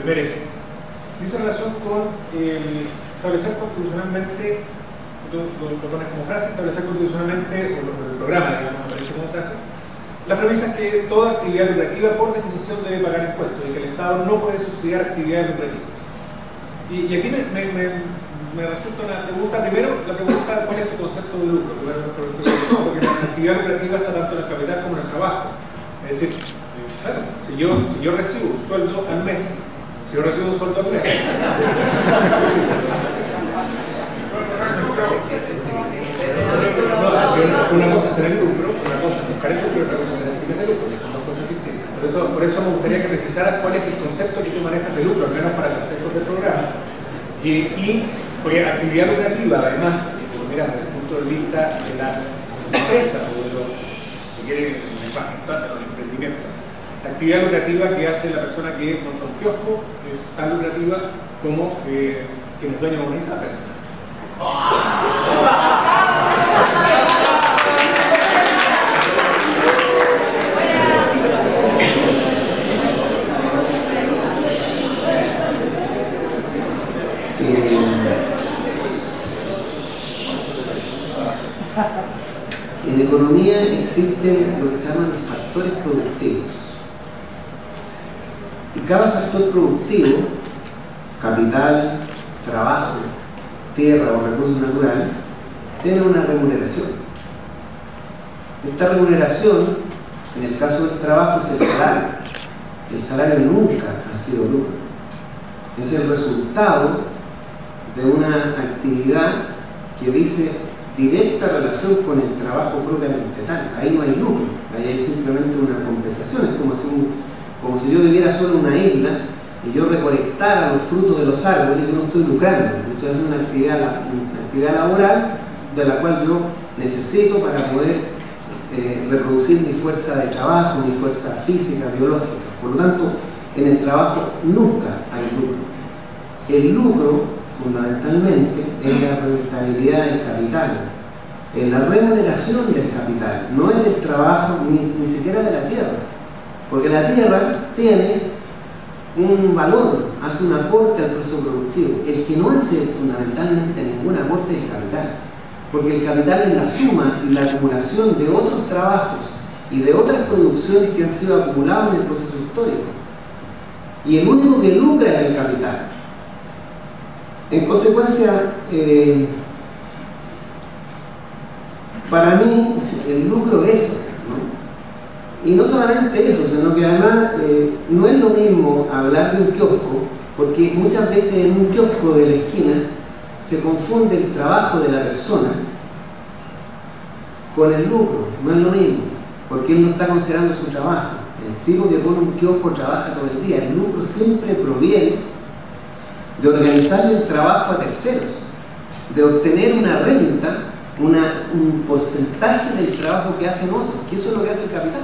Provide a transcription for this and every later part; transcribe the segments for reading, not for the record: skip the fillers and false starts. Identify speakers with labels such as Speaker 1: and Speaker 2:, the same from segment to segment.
Speaker 1: primer eje. Dice relación con establecer constitucionalmente, lo pones como frase, establecer constitucionalmente, o el programa, digamos, aparece como frase, la premisa es que toda actividad lucrativa por definición debe pagar impuestos y que el Estado no puede subsidiar actividades lucrativas. Y aquí me resulta una pregunta, primero, la pregunta, ¿cuál es tu concepto de lucro? Porque la actividad lucrativa está tanto en el capital como en el trabajo. Es decir, claro, si yo recibo un sueldo al mes, una cosa es tener lucro, una cosa es buscar el lucro y otra cosa es tener fines de lucro, que son dos cosas distintas. Por eso me gustaría que precisaras cuál es el concepto que tú manejas de lucro, al menos para los efectos del programa. Porque actividad lucrativa, además, mira, desde el punto de vista de las empresas o de los, si se quiere, de los emprendimientos, la actividad lucrativa que hace la persona que monta un kiosco es tan lucrativa como quien es dueño de una ISAPRE.
Speaker 2: En economía existen lo que se llaman los factores productivos. Y cada factor productivo, capital, trabajo, tierra o recursos naturales, tiene una remuneración. Esta remuneración, en el caso del trabajo, es el salario. El salario nunca ha sido lucro. Es el resultado de una actividad que dice directa relación con el trabajo propiamente tal. Ahí no hay lucro, ahí hay simplemente una compensación. Es como si yo viviera solo en una isla y yo recolectara los frutos de los árboles. Yo no estoy lucrando, yo estoy haciendo una actividad laboral de la cual yo necesito para poder reproducir mi fuerza de trabajo, mi fuerza física, biológica. Por lo tanto, en el trabajo nunca hay lucro. El lucro, fundamentalmente, es la rentabilidad del capital, es la remuneración del capital, no es del trabajo ni siquiera de la tierra, porque la tierra tiene un valor, hace un aporte al proceso productivo. El que no hace fundamentalmente ningún aporte es el capital, porque el capital es la suma y la acumulación de otros trabajos y de otras producciones que han sido acumuladas en el proceso histórico, y el único que lucra es el capital. En consecuencia, para mí el lucro es eso, ¿no? Y no solamente eso, sino que además no es lo mismo hablar de un kiosco, porque muchas veces en un kiosco de la esquina se confunde el trabajo de la persona con el lucro. No es lo mismo, porque él no está considerando su trabajo. El tipo que pone un kiosco trabaja todo el día. El lucro siempre proviene de organizar el trabajo a terceros, de obtener una renta, un porcentaje del trabajo que hacen otros, que eso es lo que hace el capital.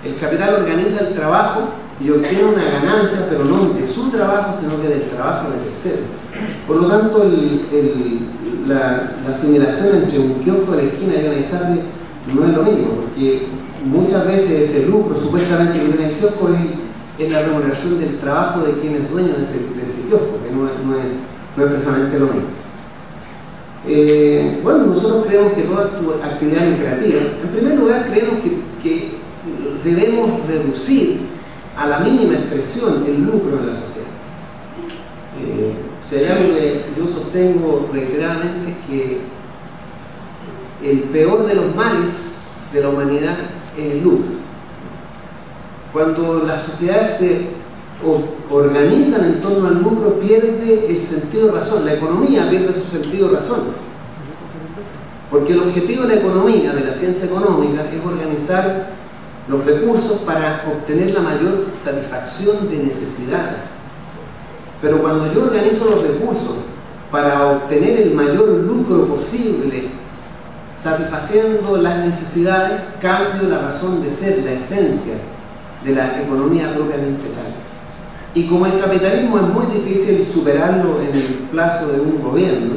Speaker 2: El capital organiza el trabajo y obtiene una ganancia, pero no de su trabajo, sino que del trabajo de terceros. Por lo tanto, la asimilación entre un kiosco de la esquina y una ISAPRE no es lo mismo, porque muchas veces ese lucro supuestamente que tiene el kiosco es la remuneración del trabajo de quien es dueño de ese kiosco, que no es precisamente lo mismo. Bueno, nosotros creemos que toda actividad lucrativa, en primer lugar creemos que debemos reducir a la mínima expresión el lucro en la sociedad. Si hay algo que yo sostengo reiteradamente es que el peor de los males de la humanidad es el lucro. Cuando las sociedades se organizan en torno al lucro, pierde el sentido de razón. La economía pierde su sentido de razón. Porque el objetivo de la economía, de la ciencia económica, es organizar los recursos para obtener la mayor satisfacción de necesidades. Pero cuando yo organizo los recursos para obtener el mayor lucro posible, satisfaciendo las necesidades, cambio la razón de ser, la esencia de la economía propiamente tal. Y como el capitalismo es muy difícil superarlo en el plazo de un gobierno,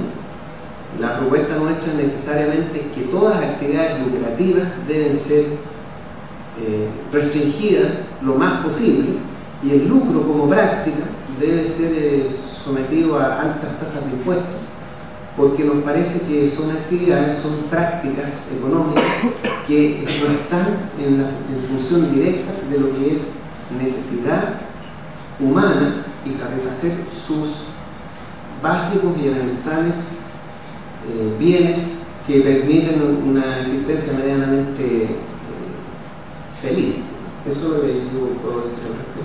Speaker 2: la propuesta nuestra necesariamente es que todas las actividades lucrativas deben ser restringidas lo más posible Y el lucro como práctica debe ser sometido a altas tasas de impuestos, porque nos parece que son actividades, son prácticas económicas que no están en función directa de lo que es necesidad humana y satisfacer sus básicos y elementales bienes que permiten una existencia medianamente feliz. Eso es lo que yo puedo decir al respecto.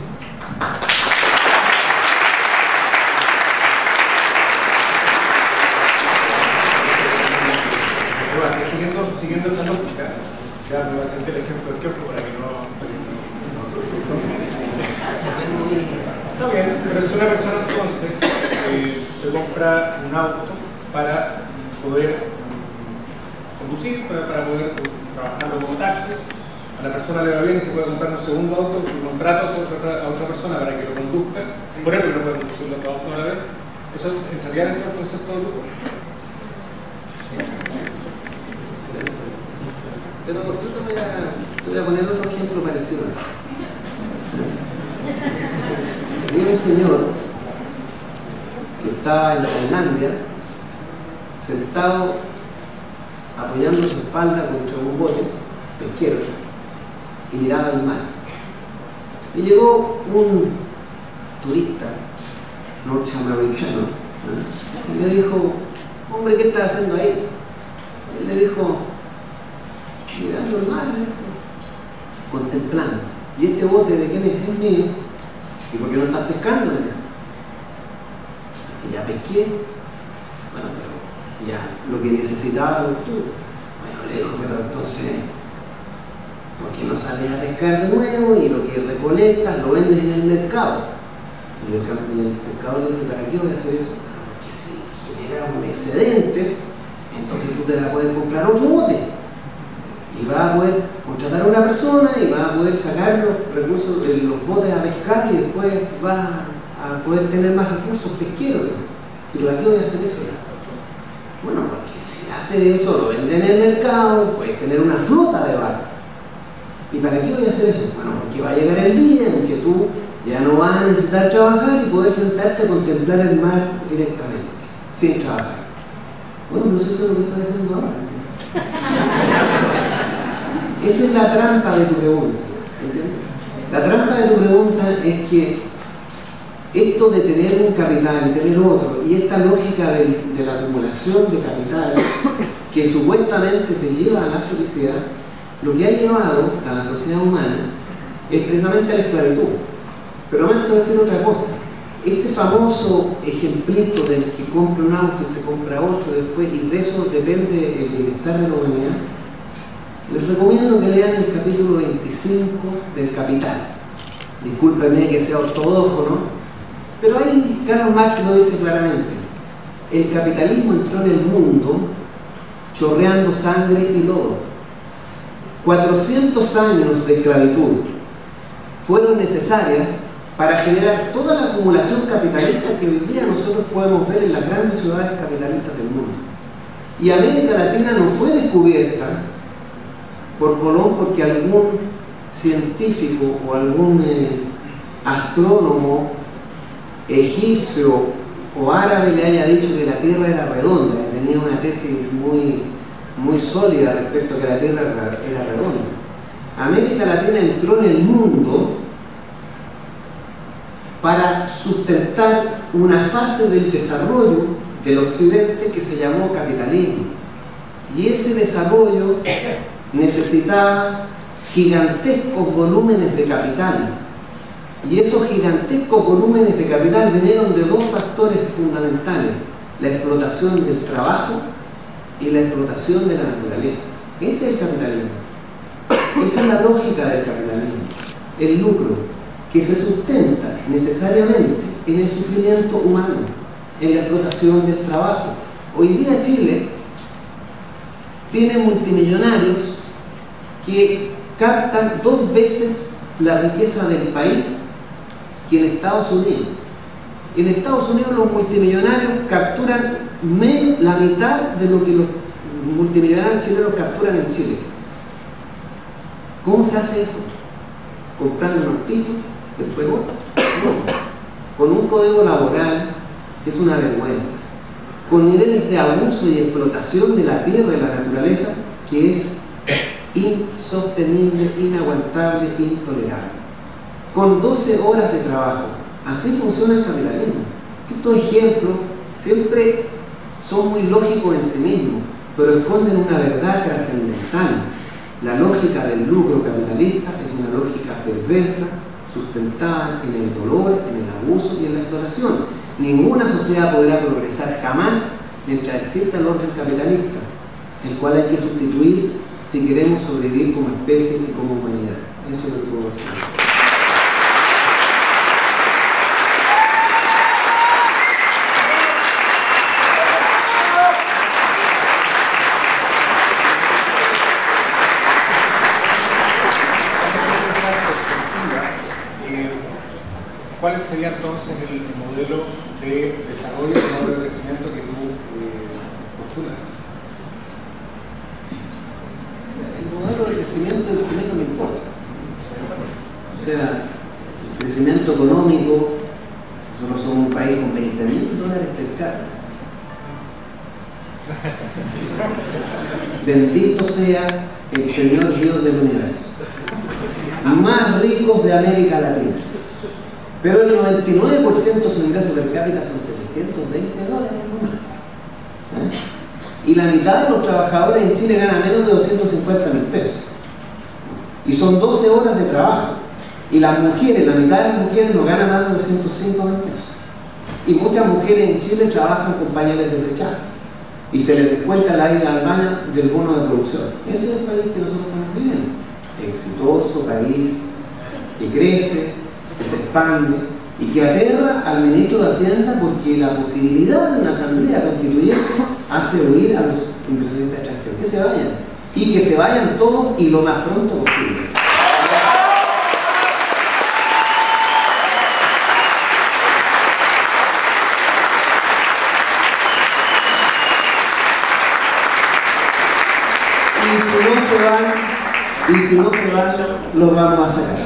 Speaker 1: Siguiendo esa lógica, ya me voy a hacer el ejemplo del kiosco para que no. Está bien, pero si una persona entonces se compra un auto para poder conducir, para poder trabajarlo como taxi, a la persona le va bien y se puede comprar un segundo auto y contrata a otra persona para que lo conduzca, por ejemplo, no puede conducir los dos autos a la vez, ¿eso entraría dentro del concepto de lucro?
Speaker 2: Pero yo te voy a poner otro ejemplo parecido. Había un señor que estaba en Tailandia, sentado, apoyando su espalda contra un bote pesquero, y miraba el mar. Y llegó un turista norteamericano, ¿no? Y le dijo: hombre, ¿qué estás haciendo ahí? Él le dijo: mirando el mar, le dijo, contemplando. ¿Y este bote de quién es? Es mío. ¿Y por qué no estás pescando? Que ya pesqué. Bueno, pero ya lo que necesitaba lo obtuvo. Bueno, le dijo, pero entonces, ¿por qué no sales a pescar de nuevo? Y lo que recolectas lo vendes en el mercado. Y el pescador le dijo: ¿para qué voy a hacer eso? Porque si genera un excedente, entonces tú te la puedes comprar otro bote. Y vas a poder contratar a una persona y vas a poder sacar los recursos, los botes a pescar, y después vas a poder tener más recursos pesqueros. ¿Pero para qué voy a hacer eso? Bueno, porque si haces eso, lo venden en el mercado, puedes tener una flota de barcos. ¿Y para qué voy a hacer eso? Bueno, porque va a llegar el día en que tú ya no vas a necesitar trabajar y poder sentarte a contemplar el mar directamente, sin trabajar. Bueno, pero eso es lo que estoy haciendo ahora. Esa es la trampa de tu pregunta, ¿entiendes? La trampa de tu pregunta es que esto de tener un capital y tener otro, y esta lógica de la acumulación de capital que supuestamente te lleva a la felicidad, lo que ha llevado a la sociedad humana es precisamente a la esclavitud. Pero vamos a decir otra cosa. Este famoso ejemplito del que compra un auto y se compra otro después, y de eso depende el bienestar de la humanidad, les recomiendo que lean el capítulo 25 del Capital. Discúlpenme que sea ortodoxo, ¿no? Pero ahí Karl Marx lo dice claramente: el capitalismo entró en el mundo chorreando sangre y lodo. 400 años de esclavitud fueron necesarias para generar toda la acumulación capitalista que hoy día nosotros podemos ver en las grandes ciudades capitalistas del mundo. Y América Latina no fue descubierta por Colón porque algún científico o algún astrónomo egipcio o árabe le haya dicho que la Tierra era redonda, que tenía una tesis muy sólida respecto a que la Tierra era redonda. América Latina entró en el mundo para sustentar una fase del desarrollo del occidente que se llamó capitalismo. Y ese desarrollo necesitaba gigantescos volúmenes de capital. Y esos gigantescos volúmenes de capital vinieron de dos factores fundamentales: la explotación del trabajo y la explotación de la naturaleza. Ese es el capitalismo. Esa es la lógica del capitalismo. El lucro, que se sustenta necesariamente en el sufrimiento humano, en la explotación del trabajo. Hoy día Chile tiene multimillonarios que captan 2 veces la riqueza del país que en Estados Unidos. En Estados Unidos los multimillonarios capturan la mitad de lo que los multimillonarios chilenos capturan en Chile. ¿Cómo se hace eso? Comprando un autito, después otro, con un código laboral que es una vergüenza, con niveles de abuso y explotación de la tierra y la naturaleza que es insostenible, inaguantable, intolerable, con 12 horas de trabajo. Así funciona el capitalismo. Estos ejemplos siempre son muy lógicos en sí mismos, pero esconden una verdad trascendental. La lógica del lucro capitalista es una lógica perversa, sustentada en el dolor, en el abuso y en la explotación. Ninguna sociedad podrá progresar jamás mientras exista el orden capitalista, el cual hay que sustituir si queremos sobrevivir como especie y como humanidad. Eso es lo que puedo decir.
Speaker 1: ¿Cuál sería entonces el modelo de desarrollo, el modelo de crecimiento que tú postulas?
Speaker 2: El modelo de crecimiento es el que me importa. O sea, crecimiento económico. Nosotros somos un país con $20.000 per cápita. Bendito sea el Señor Dios del universo. Más ricos de América Latina. Pero el 99% de sus ingresos per cápita son $720 nomás. Y la mitad de los trabajadores en Chile ganan menos de 250.000 pesos. Y son 12 horas de trabajo. Y las mujeres, la mitad de las mujeres no ganan más de 205.000 pesos. Y muchas mujeres en Chile trabajan con pañales desechables. Y se les descuenta la ida al baño del bono de producción. Ese es el país que nosotros estamos viviendo. Exitoso país que crece, que se expande y que aterra al ministro de Hacienda porque la posibilidad de una asamblea constituyente hace huir a los inversionistas extranjeros. Que se vayan. Y que se vayan todos y lo más pronto posible. Y si no se van, los vamos a sacar.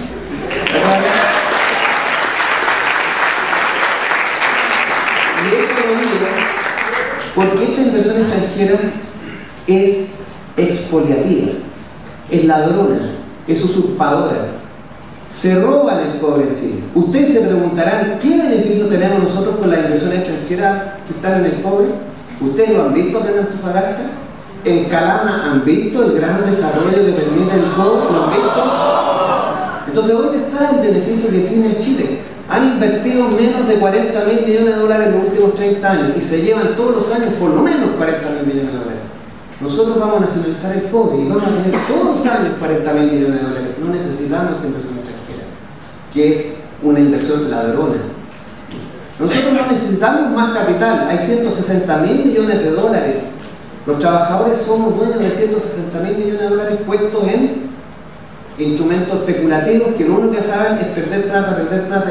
Speaker 2: Y esto lo digo porque esta inversión extranjera es expoliativa, es ladrona, es usurpadora. Se roban el cobre en Chile. Ustedes se preguntarán, ¿qué beneficio tenemos nosotros con la inversión extranjera que están en el cobre? ¿Ustedes lo han visto acá en Antofagasta? En Calama han visto el gran desarrollo que permite el cobre, ¿lo han visto? Entonces, ¿dónde está el beneficio que tiene Chile? Han invertido menos de $40.000 millones en los últimos 30 años y se llevan todos los años por lo menos $40.000 millones. Nosotros vamos a nacionalizar el cobre y vamos a tener todos los años $40.000 millones. No necesitamos esta inversión extranjera, que es una inversión ladrona. Nosotros no necesitamos más capital, hay $160.000 millones. Los trabajadores somos dueños de $160.000 millones puestos en instrumentos especulativos que lo único que saben es perder plata y perder plata,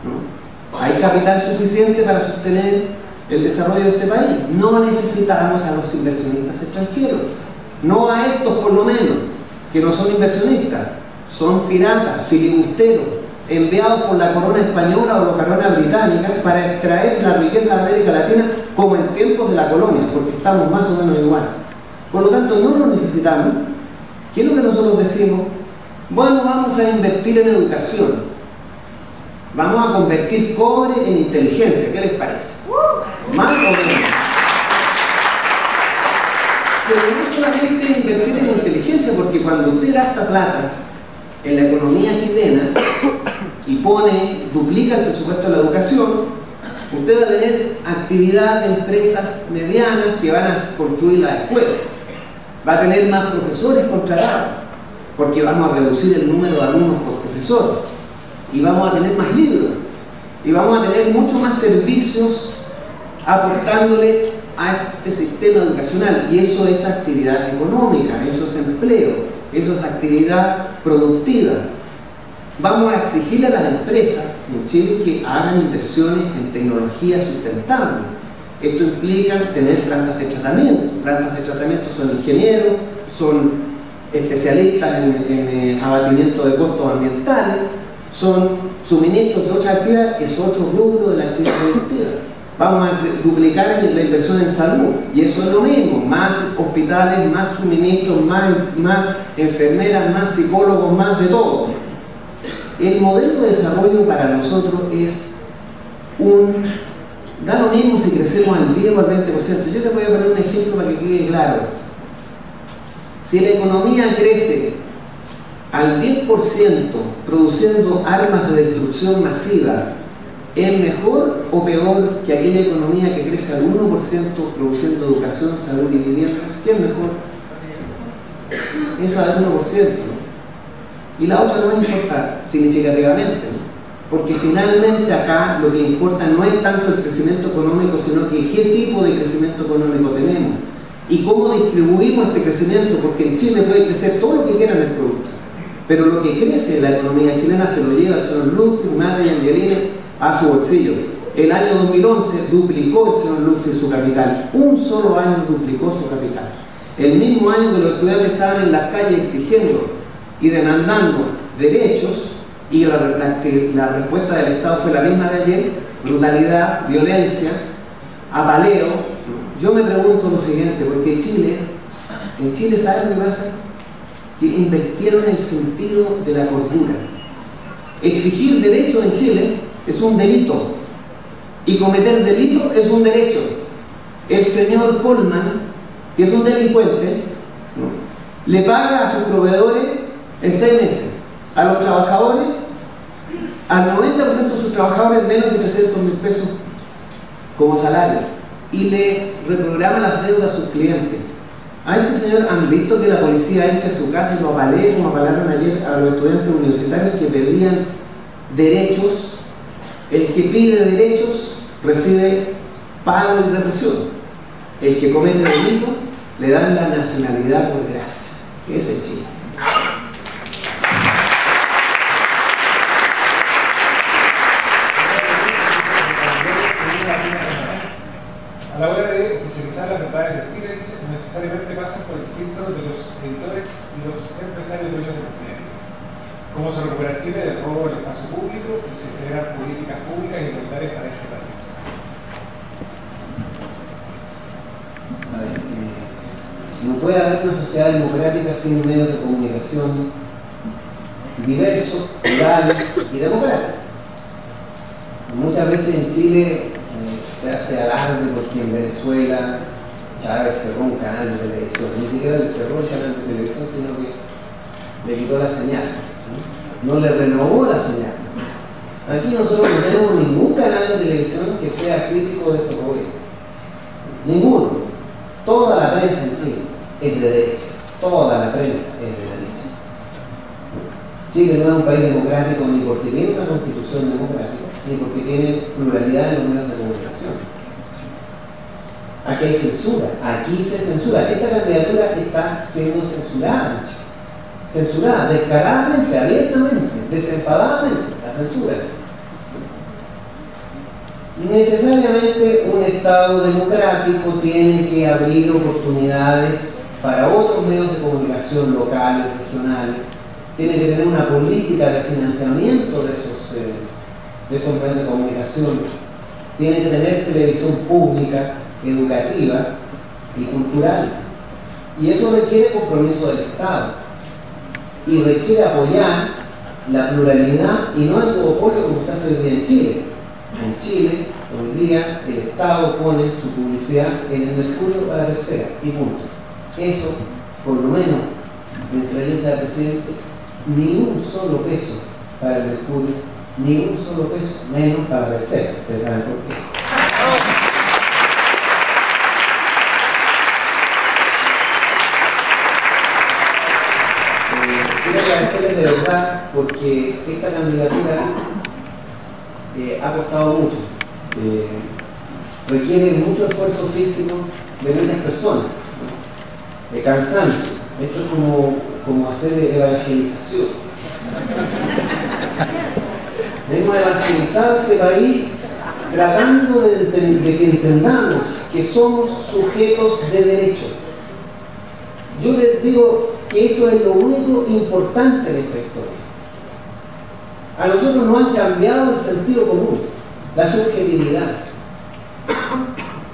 Speaker 2: ¿no? Hay capital suficiente para sostener el desarrollo de este país. No necesitamos a los inversionistas extranjeros, no a estos por lo menos, que no son inversionistas, son piratas, filibusteros, enviados por la corona española o la corona británica para extraer la riqueza de América Latina como en tiempos de la colonia, porque estamos más o menos igual. Por lo tanto, no lo necesitamos. ¿Qué es lo que nosotros decimos? Bueno, vamos a invertir en educación. Vamos a convertir cobre en inteligencia. ¿Qué les parece? Más o menos. Pero no solamente invertir en inteligencia, porque cuando usted gasta plata en la economía chilena y duplica el presupuesto de la educación, usted va a tener actividad de empresas medianas que van a construir las escuelas. Va a tener más profesores contratados, porque vamos a reducir el número de alumnos por profesor. Y vamos a tener más libros. Y vamos a tener mucho más servicios aportándole a este sistema educacional. Y eso es actividad económica, eso es empleo, eso es actividad productiva. Vamos a exigirle a las empresas en Chile que hagan inversiones en tecnología sustentable. Esto implica tener plantas de tratamiento. Plantas de tratamiento son ingenieros, son especialistas en abatimiento de costos ambientales, son suministros de otras actividades, es otro rubro de la actividad productiva. Vamos a duplicar la inversión en salud, y eso es lo mismo, más hospitales, más suministros, más enfermeras, más psicólogos, más de todo. El modelo de desarrollo para nosotros es da lo mismo si crecemos al 10 o al 20%. Yo te voy a poner un ejemplo para que quede claro. Si la economía crece al 10% produciendo armas de destrucción masiva, ¿es mejor o peor que aquella economía que crece al 1% produciendo educación, salud y vivienda? ¿Qué es mejor? Esa del 1%, ¿no? Y la otra no importa significativamente, ¿no? Porque finalmente acá lo que importa no es tanto el crecimiento económico, sino que qué tipo de crecimiento económico tenemos y cómo distribuimos este crecimiento, porque en Chile puede crecer todo lo que quieran el producto, pero lo que crece la economía chilena se lo lleva el señor Lux y Mata y Angelini a su bolsillo. El año 2011 duplicó el señor Lux en su capital, un solo año duplicó su capital. El mismo año que los estudiantes estaban en las calles exigiendo y demandando derechos, y la respuesta del Estado fue la misma de ayer: brutalidad, violencia, apaleo. Yo me pregunto lo siguiente, porque en Chile ¿saben qué pasa? Que invirtieron el sentido de la cordura. Exigir derechos en Chile es un delito, y cometer delito es un derecho. El señor Polman, que es un delincuente, ¿no?, le paga a sus proveedores en 6 meses, a los trabajadores, al 90% de sus trabajadores, menos de 300.000 pesos como salario, y le reprograma las deudas a sus clientes. A este señor han visto que la policía entra a su casa y lo apalea, como apalaron ayer a los estudiantes universitarios que pedían derechos. El que pide derechos recibe pago y represión. El que comete delito le dan la nacionalidad por gracia. Ese es Chile.
Speaker 1: A la hora de oficializar las verdades de Chile, necesariamente pasan por el filtro de los editores y los empresarios dueños de los medios. Cómo se recupera Chile del robo del espacio público y se crean políticas públicas y igualitarias para este país.
Speaker 2: No puede haber una sociedad democrática sin medios de comunicación diversos, plurales y democráticos. Muchas veces en Chile se hace alarde porque en Venezuela Chávez cerró un canal de televisión, ni siquiera le cerró el canal de televisión, sino que le quitó la señal, no le renovó la señal. Aquí nosotros no tenemos ningún canal de televisión que sea crítico de estos gobiernos, ninguno. Toda la prensa en Chile es de derecha, toda la prensa es de derecha. Chile no es un país democrático ni porque tiene una constitución democrática, ni porque tiene pluralidad en los medios de comunicación. Aquí hay censura, aquí se censura. Esta candidatura está siendo censurada, censurada descaradamente, abiertamente, desenfadadamente, la censura. Necesariamente un Estado democrático tiene que abrir oportunidades para otros medios de comunicación locales, regionales, tiene que tener una política de financiamiento de esos medios de comunicación, tiene que tener televisión pública, educativa y cultural. Y eso requiere compromiso del Estado y requiere apoyar la pluralidad y no el duopolio como se hace hoy día en Chile. En Chile, hoy día, el Estado pone su publicidad en el Mercurio a la tercera y punto. Eso, por lo menos, mientras yo sea presidente, ni un solo peso para el Mercurio, ni un solo peso menos para la tercera. Ustedes saben por qué. Quiero agradecerles de verdad porque esta candidatura ha costado mucho, requiere mucho esfuerzo físico de muchas personas, ¿no? Cansancio. Esto es como hacer evangelización. Hemos evangelizado este país tratando de que entendamos que somos sujetos de derecho. Yo les digo que eso es lo único importante de esta historia. A nosotros nos han cambiado el sentido común, la subjetividad.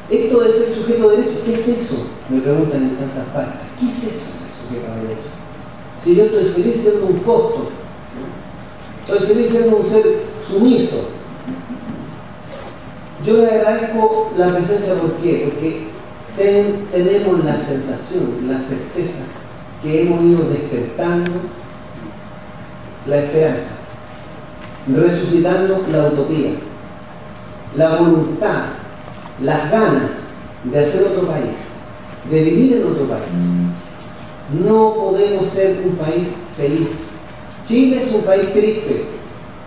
Speaker 2: Esto de ser sujeto de derecho, ¿qué es eso? Me preguntan en tantas partes. ¿Qué es eso, ser sujeto de derecho? Si yo estoy feliz siendo un costo, ¿no? Estoy feliz siendo un ser sumiso. Yo le agradezco la presencia, ¿por qué? Porque tenemos la sensación, la certeza que hemos ido despertando la esperanza, resucitando la utopía, la voluntad, las ganas de hacer otro país, de vivir en otro país. No podemos ser un país feliz. Chile es un país triste,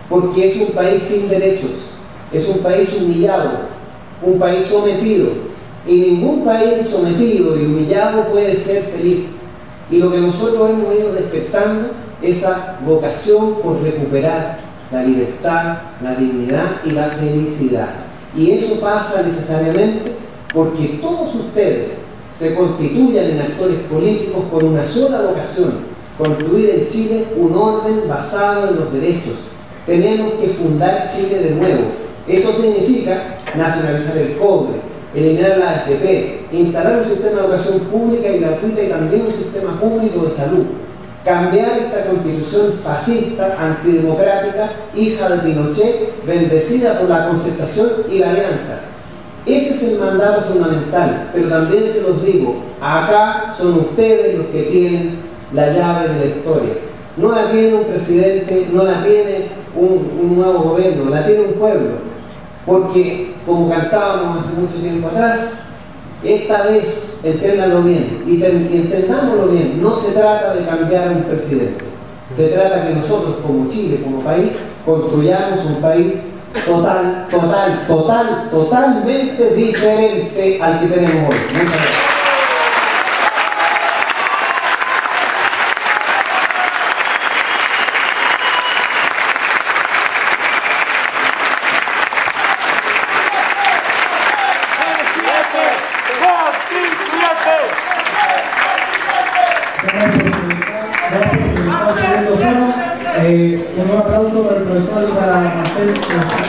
Speaker 2: porque es un país sin derechos, es un país humillado, un país sometido, y ningún país sometido y humillado puede ser feliz. Y lo que nosotros hemos ido despertando, esa vocación por recuperar la libertad, la dignidad y la felicidad. Y eso pasa necesariamente porque todos ustedes se constituyan en actores políticos con una sola vocación: construir en Chile un orden basado en los derechos. Tenemos que fundar Chile de nuevo. Eso significa nacionalizar el cobre, eliminar la AFP, instalar un sistema de educación pública y gratuita y también un sistema público de salud. Cambiar esta constitución fascista, antidemocrática, hija de Pinochet, bendecida por la concertación y la alianza. Ese es el mandato fundamental, pero también se los digo, acá son ustedes los que tienen la llave de la historia. No la tiene un presidente, no la tiene un nuevo gobierno, la tiene un pueblo. Porque, como cantábamos hace mucho tiempo atrás, esta vez, enténdanlo bien, y entendámoslo bien, no se trata de cambiar a un presidente. Se trata que nosotros, como Chile, como país, construyamos un país totalmente diferente al que tenemos hoy. Muchas gracias.
Speaker 3: Un aplauso para el profesor y para Marcel, que nos está